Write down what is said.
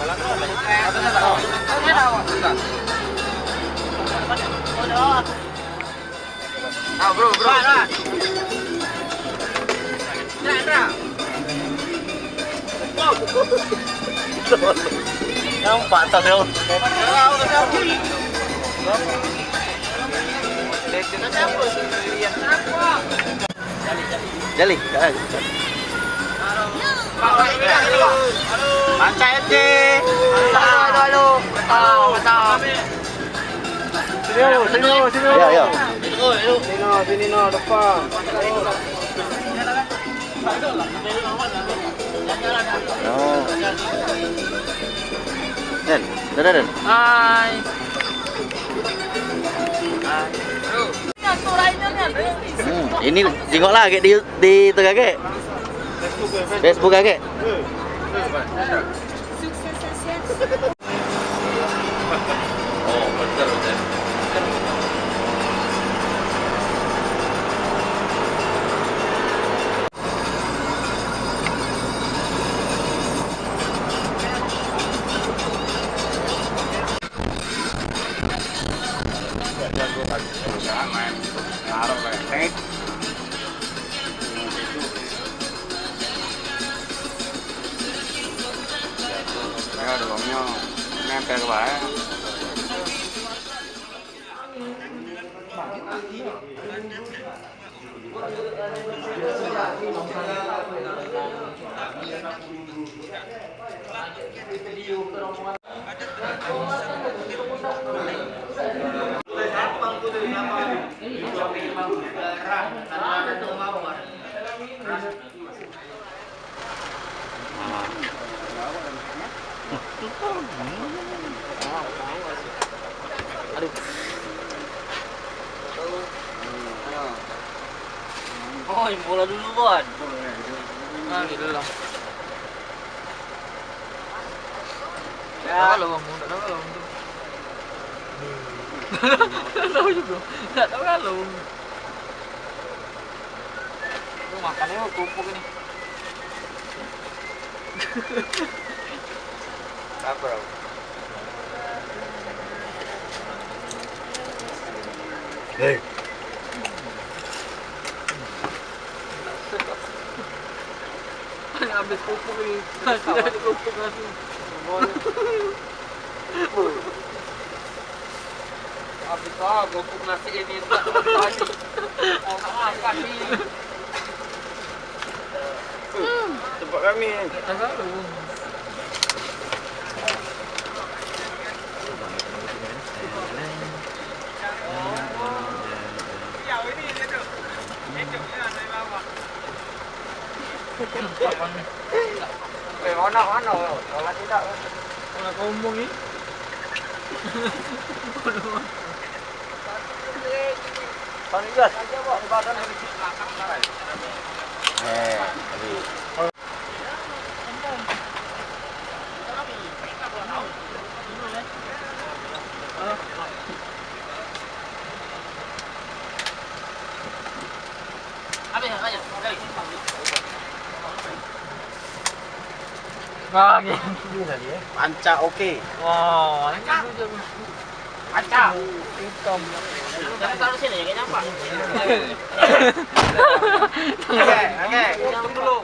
Ah, bro. Yang patah dong. Jali. Panca FC. Halo. Mantap. Sini. Ayo. Sini no, depan. Oh. Dan. Hai. Ini jengok lagi di tengah ke. Facebook ke. Oh, betul. Ya, dorongnya nempel ke bawah. Aduh. Oh, bola dulu kan. Nah, gitu lah. Ya, lo enggak tahu kalau untuk. Tahu juga. Enggak tahu kalau. Lu makannya kumpul ini. Apa, bro? Hei. Habis pupuk ini. Tidak ada pupuk lagi. Habis pupuk nasi ini tak tadi. Oh, makan ni. Tempat kami. Tak tahu. Mana? Kalau tidak, kalau ngomong ini. Kan gas. Badan ini belakang kan. Wah, gitu tadi ya. Panca oke. Wah, ini juga. Panca. Hitam. Jangan taruh sini, kayaknya Pak. Oke, tunggu dulu.